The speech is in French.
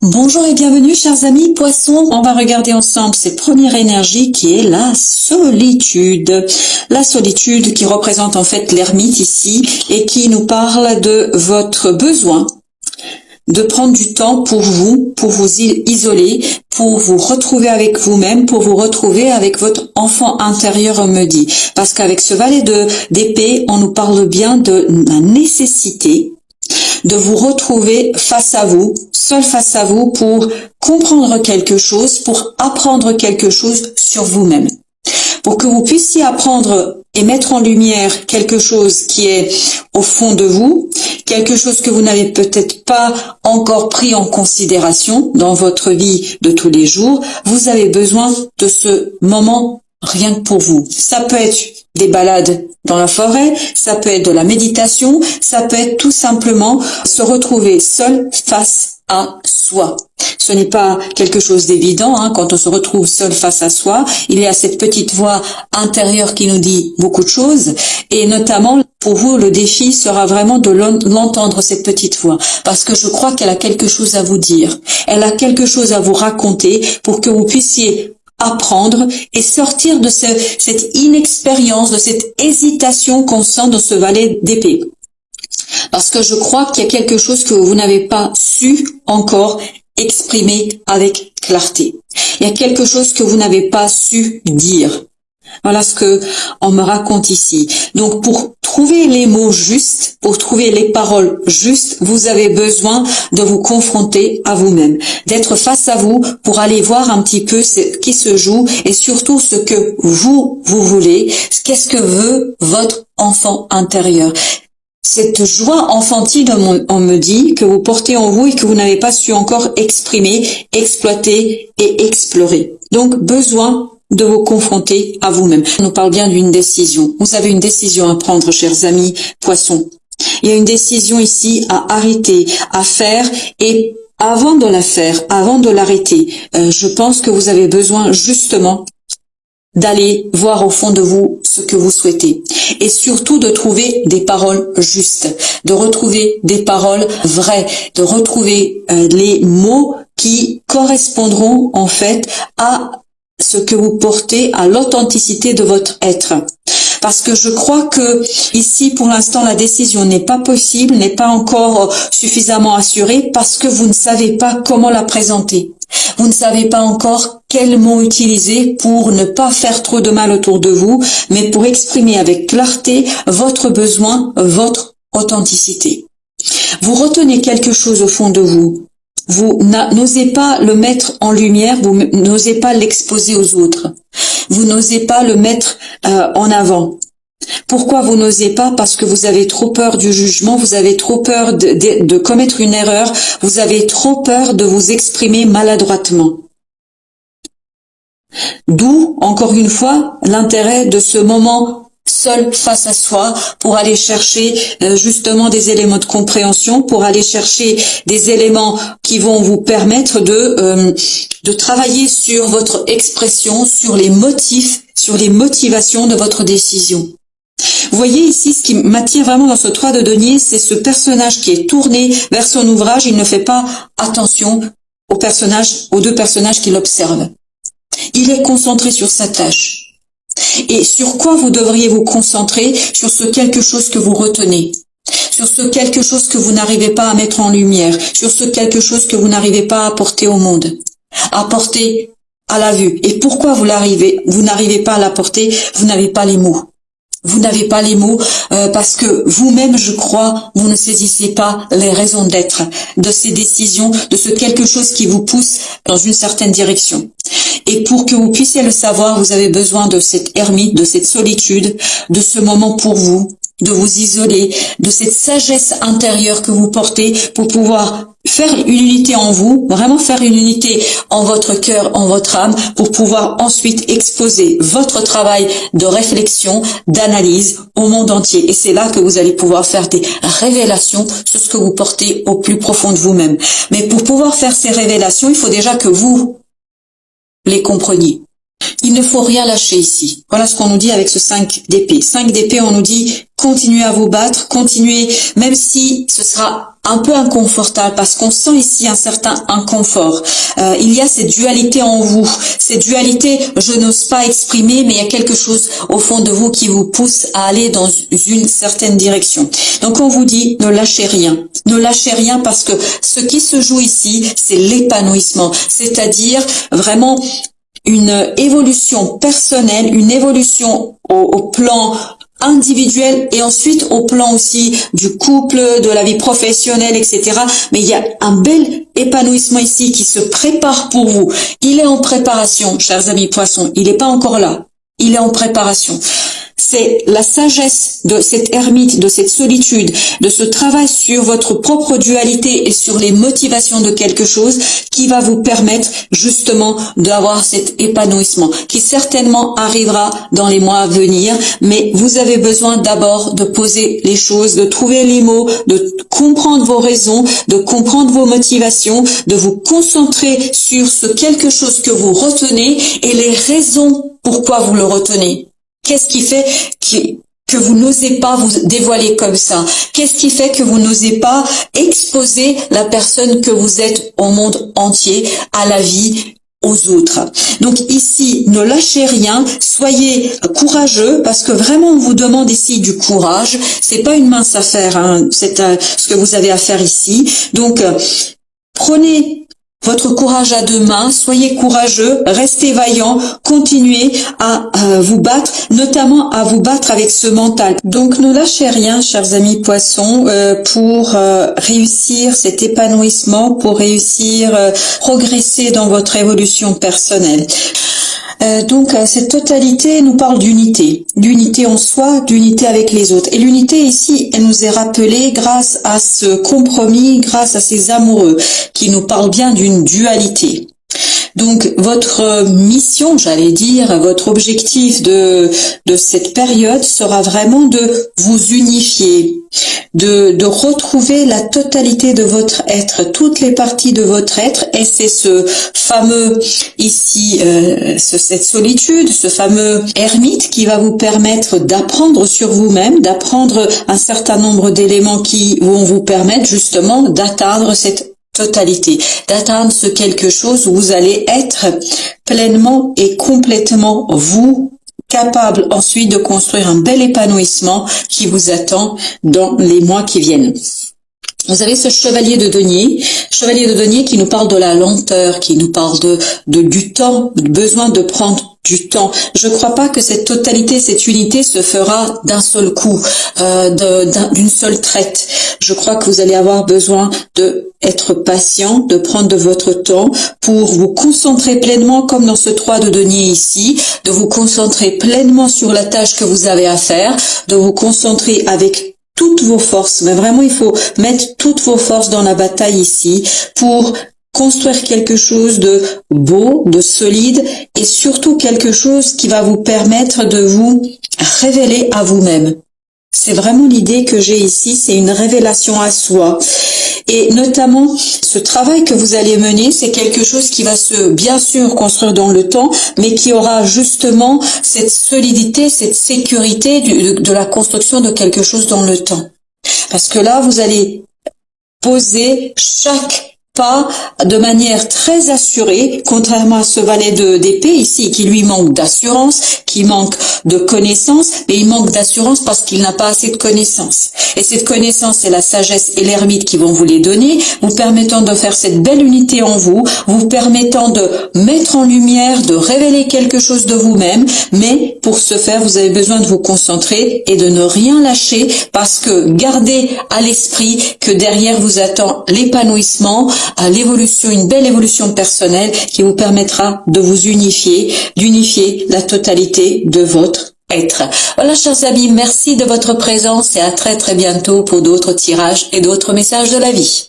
Bonjour et bienvenue chers amis poissons, on va regarder ensemble cette première énergie qui est la solitude. La solitude qui représente en fait l'ermite ici et qui nous parle de votre besoin de prendre du temps pour vous isoler, pour vous retrouver avec vous-même, pour vous retrouver avec votre enfant intérieur, on me dit. Parce qu'avec ce valet d'épée, on nous parle bien de la nécessité de vous retrouver face à vous, seul face à vous, pour comprendre quelque chose, pour apprendre quelque chose sur vous-même. Pour que vous puissiez apprendre et mettre en lumière quelque chose qui est au fond de vous, quelque chose que vous n'avez peut-être pas encore pris en considération dans votre vie de tous les jours, vous avez besoin de ce moment rien que pour vous. Ça peut être des balades dans la forêt, ça peut être de la méditation, ça peut être tout simplement se retrouver seul face à soi. Ce n'est pas quelque chose d'évident, quand on se retrouve seul face à soi. Il y a cette petite voix intérieure qui nous dit beaucoup de choses, et notamment pour vous, le défi sera vraiment de l'entendre, cette petite voix, parce que je crois qu'elle a quelque chose à vous dire. Elle a quelque chose à vous raconter pour que vous puissiez apprendre et sortir de cette inexpérience, de cette hésitation qu'on sent dans ce valet d'épée. Parce que je crois qu'il y a quelque chose que vous n'avez pas su encore exprimer avec clarté. Il y a quelque chose que vous n'avez pas su dire. Voilà ce que on me raconte ici. Donc pour trouver les mots justes, pour trouver les paroles justes, vous avez besoin de vous confronter à vous-même, d'être face à vous pour aller voir un petit peu ce qui se joue et surtout ce que vous voulez, qu'est-ce que veut votre enfant intérieur. Cette joie enfantine, on me dit, que vous portez en vous et que vous n'avez pas su encore exprimer, exploiter et explorer. Donc, besoin de vous confronter à vous-même. On nous parle bien d'une décision. Vous avez une décision à prendre, chers amis poissons. Il y a une décision ici à arrêter, à faire, et avant de la faire, avant de l'arrêter, je pense que vous avez besoin justement d'aller voir au fond de vous ce que vous souhaitez et surtout de trouver des paroles justes, de retrouver des paroles vraies, de retrouver les mots qui correspondront en fait à ce que vous portez, à l'authenticité de votre être. Parce que je crois que ici, pour l'instant, la décision n'est pas possible, n'est pas encore suffisamment assurée parce que vous ne savez pas comment la présenter. Vous ne savez pas encore quels mots utiliser pour ne pas faire trop de mal autour de vous, mais pour exprimer avec clarté votre besoin, votre authenticité. Vous retenez quelque chose au fond de vous. Vous n'osez pas le mettre en lumière, vous n'osez pas l'exposer aux autres. Vous n'osez pas le mettre en avant. Pourquoi vous n'osez pas? Parce que vous avez trop peur du jugement, vous avez trop peur de commettre une erreur, vous avez trop peur de vous exprimer maladroitement. D'où, encore une fois, l'intérêt de ce moment seul face à soi pour aller chercher justement des éléments de compréhension, pour aller chercher des éléments qui vont vous permettre de travailler sur votre expression, sur les motifs, sur les motivations de votre décision. Vous voyez ici, ce qui m'attire vraiment dans ce 3 de denier, c'est ce personnage qui est tourné vers son ouvrage. Il ne fait pas attention aux deux personnages qui l'observent. Il est concentré sur sa tâche. Et sur quoi vous devriez vous concentrer? Sur ce quelque chose que vous retenez. Sur ce quelque chose que vous n'arrivez pas à mettre en lumière. Sur ce quelque chose que vous n'arrivez pas à apporter au monde. À porter à la vue. Et pourquoi vous n'arrivez pas à l'apporter? Vous n'avez pas les mots. Vous n'avez pas les mots parce que vous-même, je crois, vous ne saisissez pas les raisons d'être de ces décisions, de ce quelque chose qui vous pousse dans une certaine direction. Et pour que vous puissiez le savoir, vous avez besoin de cette ermite, de cette solitude, de ce moment pour vous, de vous isoler, de cette sagesse intérieure que vous portez pour pouvoir faire une unité en vous, vraiment faire une unité en votre cœur, en votre âme, pour pouvoir ensuite exposer votre travail de réflexion, d'analyse au monde entier. Et c'est là que vous allez pouvoir faire des révélations sur ce que vous portez au plus profond de vous-même. Mais pour pouvoir faire ces révélations, il faut déjà que vous les compreniez. Il ne faut rien lâcher ici. Voilà ce qu'on nous dit avec ce 5 d'épée. 5 d'épée, on nous dit continuez à vous battre, continuez, même si ce sera un peu inconfortable parce qu'on sent ici un certain inconfort. Il y a cette dualité en vous. Cette dualité, je n'ose pas exprimer, mais il y a quelque chose au fond de vous qui vous pousse à aller dans une certaine direction. Donc on vous dit, ne lâchez rien. Ne lâchez rien parce que ce qui se joue ici, c'est l'épanouissement. C'est-à-dire vraiment une évolution personnelle, une évolution au plan individuel et ensuite au plan aussi du couple, de la vie professionnelle, etc. Mais il y a un bel épanouissement ici qui se prépare pour vous. Il est en préparation, chers amis poissons. Il n'est pas encore là. Il est en préparation. C'est la sagesse de cette ermite, de cette solitude, de ce travail sur votre propre dualité et sur les motivations de quelque chose qui va vous permettre justement d'avoir cet épanouissement qui certainement arrivera dans les mois à venir. Mais vous avez besoin d'abord de poser les choses, de trouver les mots, de comprendre vos raisons, de comprendre vos motivations, de vous concentrer sur ce quelque chose que vous retenez et les raisons pourquoi vous le retenez. Qu'est-ce qui fait que vous n'osez pas vous dévoiler comme ça? Qu'est-ce qui fait que vous n'osez pas exposer la personne que vous êtes au monde entier, à la vie, aux autres? Donc ici, ne lâchez rien, soyez courageux parce que vraiment on vous demande ici du courage. C'est pas une mince affaire, hein, c'est ce que vous avez à faire ici. Donc prenez votre courage à deux mains, soyez courageux, restez vaillant, continuez à vous battre, notamment à vous battre avec ce mental. Donc ne lâchez rien, chers amis poissons, pour réussir cet épanouissement, pour réussir progresser dans votre évolution personnelle. Donc cette totalité nous parle d'unité en soi, d'unité avec les autres. Et l'unité ici, elle nous est rappelée grâce à ce compromis, grâce à ces amoureux qui nous parlent bien d'une dualité. Donc votre mission, j'allais dire, votre objectif de cette période sera vraiment de vous unifier, de retrouver la totalité de votre être, toutes les parties de votre être, et c'est ce fameux ici, cette solitude, ce fameux ermite qui va vous permettre d'apprendre sur vous-même, d'apprendre un certain nombre d'éléments qui vont vous permettre justement d'atteindre cette totalité, d'atteindre ce quelque chose où vous allez être pleinement et complètement vous, capable ensuite de construire un bel épanouissement qui vous attend dans les mois qui viennent. Vous avez ce chevalier de denier qui nous parle de la lenteur, qui nous parle du temps, du besoin de prendre du temps. Je ne crois pas que cette totalité, cette unité se fera d'un seul coup, d'une seule traite. Je crois que vous allez avoir besoin d'être patient, de prendre de votre temps pour vous concentrer pleinement, comme dans ce 3 de denier ici, de vous concentrer pleinement sur la tâche que vous avez à faire, de vous concentrer avec toutes vos forces, mais vraiment il faut mettre toutes vos forces dans la bataille ici pour construire quelque chose de beau, de solide et surtout quelque chose qui va vous permettre de vous révéler à vous-même. C'est vraiment l'idée que j'ai ici, c'est une révélation à soi. Et notamment, ce travail que vous allez mener, c'est quelque chose qui va bien sûr construire dans le temps, mais qui aura justement cette solidité, cette sécurité de la construction de quelque chose dans le temps. Parce que là, vous allez poser chaque pas de manière très assurée, contrairement à ce valet d'épée ici, qui lui manque d'assurance, qui manque de connaissances, mais il manque d'assurance parce qu'il n'a pas assez de connaissances. Et cette connaissance, c'est la sagesse et l'ermite qui vont vous les donner, vous permettant de faire cette belle unité en vous, vous permettant de mettre en lumière, de révéler quelque chose de vous-même, mais pour ce faire, vous avez besoin de vous concentrer et de ne rien lâcher parce que gardez à l'esprit que derrière vous attend l'épanouissement, à l'évolution, une belle évolution personnelle qui vous permettra de vous unifier, d'unifier la totalité de votre être. Voilà, chers amis, merci de votre présence et à très très bientôt pour d'autres tirages et d'autres messages de la vie.